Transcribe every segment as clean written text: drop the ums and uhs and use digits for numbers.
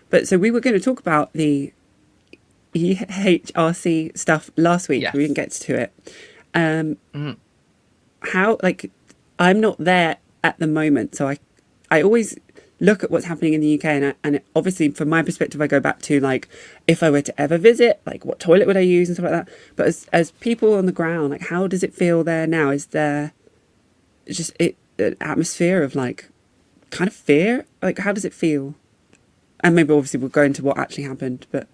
But so we were going to talk about the EHRC stuff last week. Yes. We didn't get to it. Um, Mhm. how, like, I'm not there at the moment, so I always look at what's happening in the UK, and obviously from my perspective, I go back to like if I were to ever visit, like what toilet would I use and stuff like that. But as people on the ground, like how does it feel there now? Is there just an atmosphere of like kind of fear? Like how does it feel? And maybe obviously we'll go into what actually happened, but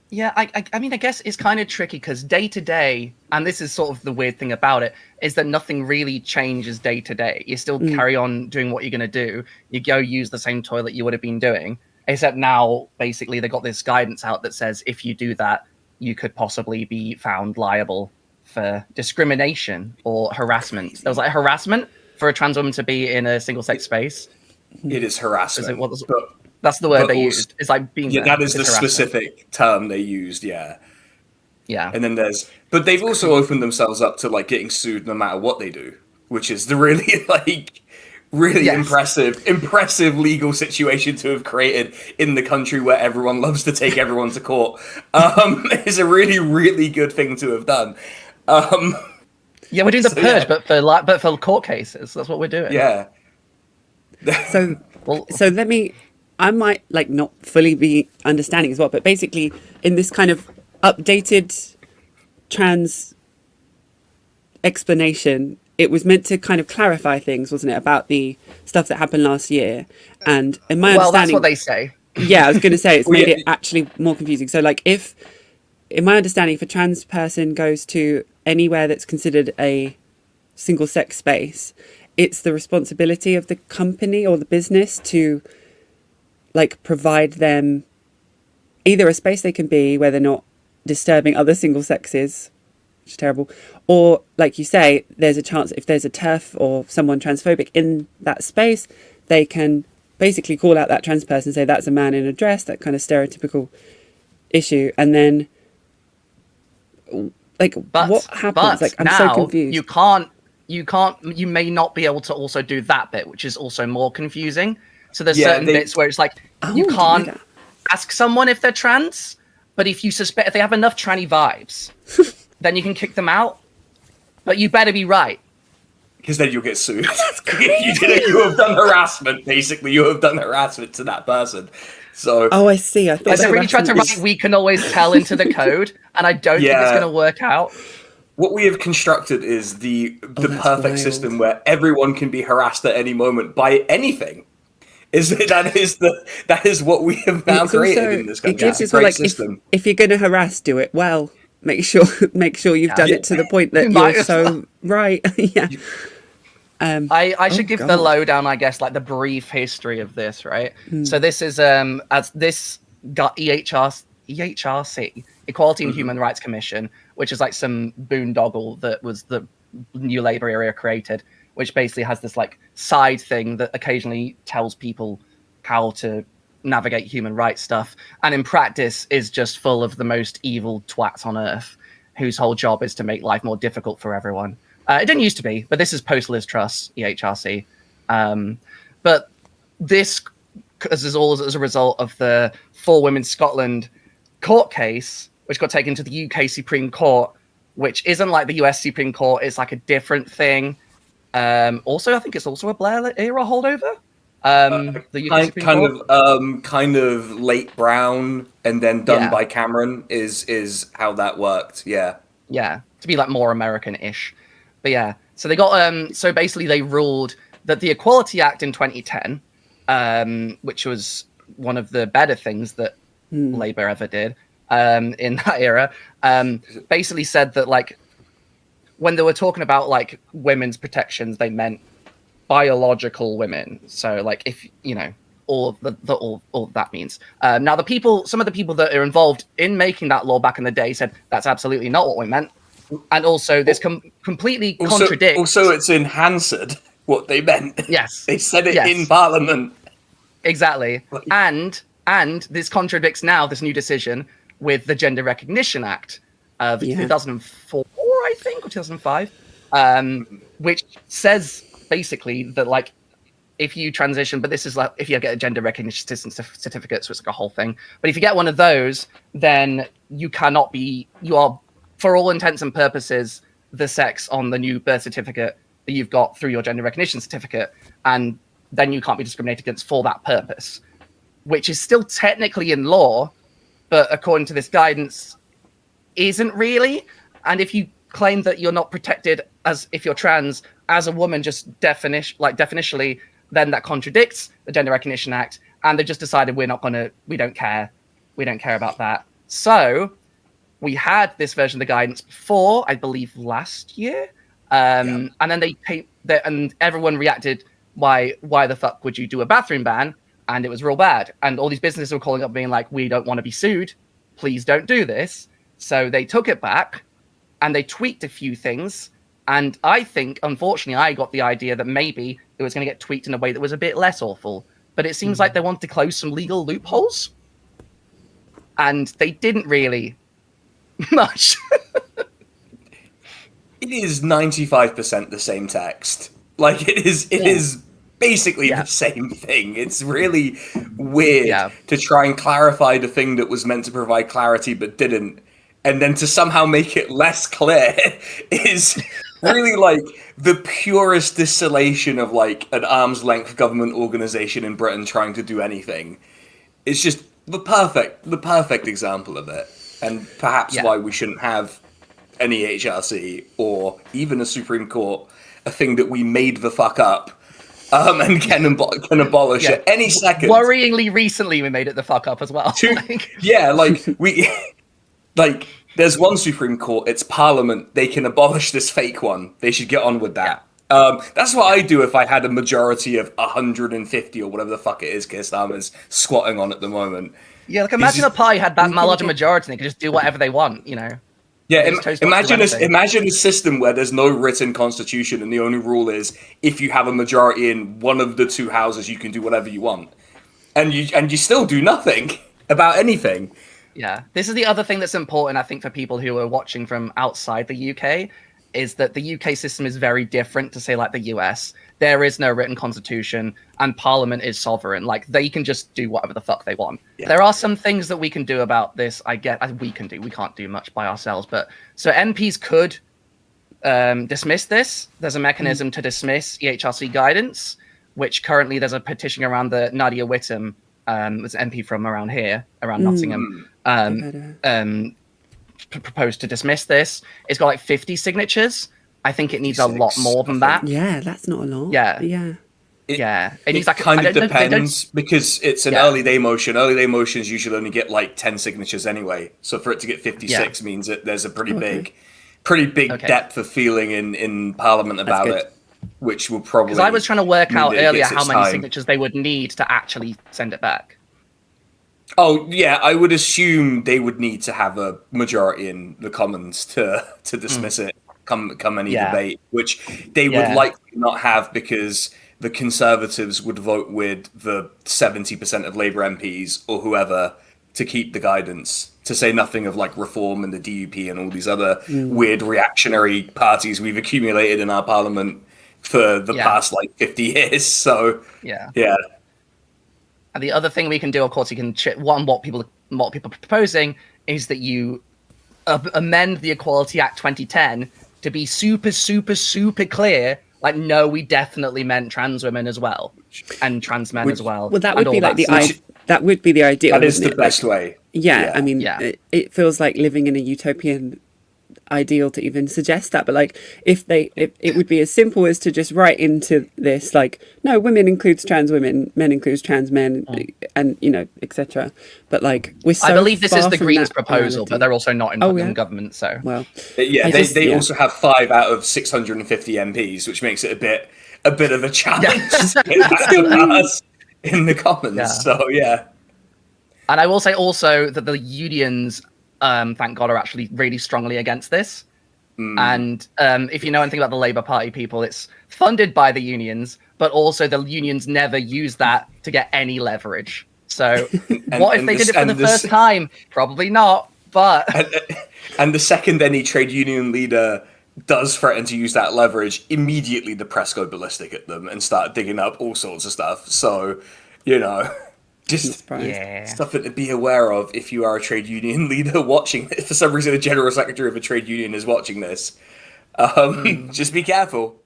Yeah, I mean, I guess it's kind of tricky because day to day, and this is sort of the weird thing about it, is that nothing really changes day to day. You still carry on doing what you're going to do. You go use the same toilet you would have been doing, except now, basically, they got this guidance out that says if you do that, you could possibly be found liable for discrimination or harassment. crazy. There was like harassment for a trans woman to be in a single sex space. It is harassment. Is it, what was, but that's the word but they also- used. It's like being yeah, there. that is the It's harassment. specific term they used. Yeah, Yeah. and then but they've also opened themselves up to like getting sued no matter what they do, which is the really really Yes. impressive legal situation to have created in the country where everyone loves to take everyone to court. Is a really, really good thing to have done. Yeah, we're doing the So, purge, yeah. but for court cases. That's what we're doing. Yeah. so Well, so let me, I might like not fully be understanding as well, but basically in this kind of updated trans explanation, it was meant to kind of clarify things, wasn't it, about the stuff that happened last year? And in my well, that's understanding, what they say. yeah, I was going to say it's Well, made yeah. it actually more confusing. So like if, in my understanding, if a trans person goes to anywhere that's considered a single sex space, it's the responsibility of the company or the business to like provide them either a space they can be where they're not disturbing other single sexes, which is terrible, or like you say, there's a chance if there's a TERF or someone transphobic in that space, they can basically call out that trans person and say that's a man in a dress, that kind of stereotypical issue, and then like But what happens? but Like I'm now so confused. you may not be able to also do that bit, which is also more confusing. So there's Yeah, certain they- bits where it's like Oh, you I didn't can't know that. ask someone if they're trans, but if you suspect if they have enough tranny vibes, then you can kick them out. But you better be right. Because then you'll get sued. You have done harassment, basically. You have done harassment to that person. So Oh, I see. I thought Like, they that really tried to reference- write "we can always tell" into the code, and I don't think it's Yeah. going to work out. what we have constructed is the that's perfect wild. system where everyone can be harassed at any moment by anything. That is what we have now It's created also, in this it country. gives It's you a great like system. if you're going to harass, do it well. Make sure you've done Yeah. it to the point that You might you're as so well. right. Yeah. I should give the God. lowdown, I guess, like the brief history of this, right? So this is as this got EHRC, Equality and Human Rights Commission, which is like some boondoggle that was the new Labour area created, which basically has this like side thing that occasionally tells people how to navigate human rights stuff, and in practice is just full of the most evil twats on earth, whose whole job is to make life more difficult for everyone. It didn't used to be, but this is post Liz Truss, EHRC. But this is all as a result of the For Women Scotland court case, which got taken to the UK Supreme Court, which isn't like the US Supreme Court. It's like a different thing. Also, I think it's also a Blair era holdover. The UK Supreme Court. Kind of late Brown and then done Yeah. by Cameron is how that worked. Yeah. Yeah, to be like more American-ish. But yeah, so they got so basically they ruled that the Equality Act in 2010, which was one of the better things that Labour ever did in that era, basically said that like when they were talking about like women's protections, they meant biological women. So like if you know all that means. Now some of the people that are involved in making that law back in the day said that's absolutely not what we meant. And also, this completely contradicts. Also, it's enhanced what they meant. Yes, They said it yes. in Parliament. Exactly, and this contradicts now this new decision with the Gender Recognition Act of 2004, I think, or 2005, which says basically that like if you transition, but this is like if you get a gender recognition certificate, so it's like a whole thing. But if you get one of those, then you are, for all intents and purposes, the sex on the new birth certificate that you've got through your gender recognition certificate, and then you can't be discriminated against for that purpose, which is still technically in law, but according to this guidance, isn't really. And if you claim that you're not protected as if you're trans as a woman, just definitionally, then that contradicts the Gender Recognition Act, and they just decided we don't care about that. So we had this version of the guidance before, I believe last year, and then and everyone reacted, why the fuck would you do a bathroom ban? And it was real bad, and all these businesses were calling up being like, we don't want to be sued, please don't do this. So they took it back and they tweaked a few things. And I think, unfortunately, I got the idea that maybe it was going to get tweaked in a way that was a bit less awful. But it seems like they wanted to close some legal loopholes. And they didn't really much. It is 95% the same text. Like, it is basically the same thing. It's really weird to try and clarify the thing that was meant to provide clarity but didn't. And then to somehow make it less clear is really like the purest distillation of like an arm's length government organization in Britain trying to do anything. It's just the perfect example of it. And perhaps why we shouldn't have an EHRC or even a Supreme Court, a thing that we made the fuck up and can abolish at any second. Worryingly recently we made it the fuck up as well. Like, there's one Supreme Court, it's Parliament, they can abolish this fake one. They should get on with that. That's what I do if I had a majority of 150 or whatever the fuck it is Keir Starmer's squatting on at the moment. Yeah, like imagine a party had that large majority and they could just do whatever they want, you know? Yeah, imagine a system where there's no written constitution and the only rule is if you have a majority in one of the two houses, you can do whatever you want. And you still do nothing about anything. Yeah, this is the other thing that's important, I think, for people who are watching from outside the UK, is that the UK system is very different to, say, like the US. There is no written constitution, and Parliament is sovereign. Like, they can just do whatever the fuck they want. Yeah. There are some things that we can do about this. We can't do much by ourselves. But so MPs could dismiss this. There's a mechanism to dismiss EHRC guidance, which currently there's a petition around the Nadia Whittome, was an MP from around here, around Nottingham, proposed to dismiss this. It's got like 50 signatures. I think it needs a lot more than that. Yeah, that's not a lot. Yeah. It kind of depends because it's an early day motion. Early day motions usually only get like 10 signatures anyway. So for it to get 56 means that there's a pretty big depth of feeling in Parliament about it, which will probably... Because I was trying to work out earlier how many signatures they would need to actually send it back. Oh, yeah, I would assume they would need to have a majority in the Commons to dismiss it come any debate, which they would likely not have because the Conservatives would vote with the 70% of Labour MPs or whoever to keep the guidance, to say nothing of like Reform and the DUP and all these other weird reactionary parties we've accumulated in our Parliament for the past like 50 years. So, yeah. And the other thing we can do, of course, you can what people are proposing is that you amend the Equality Act 2010 to be super, super, super clear. Like, no, we definitely meant trans women as well and trans men as well. Well, that would be like that would be the ideal. That is the best way. Yeah, I mean, it feels like living in a utopian ideal to even suggest that, but like if it would be as simple as to just write into this like, no, women includes trans women, men includes trans men, and you know, etc. But like I believe this is the Greens proposal, but they're also not in government, so they also have 5 out of 650 MPs, which makes it a bit of a challenge in the Commons. So and I will say also that the unions, thank God, are actually really strongly against this. And if you know anything about the Labour Party people, it's funded by the unions, but also the unions never use that to get any leverage. So what if they did it for the first time? Probably not, but... And the second any trade union leader does threaten to use that leverage, immediately the press go ballistic at them and start digging up all sorts of stuff. So, just something to be aware of if you are a trade union leader watching it. If for some reason a general secretary of a trade union is watching this, just be careful.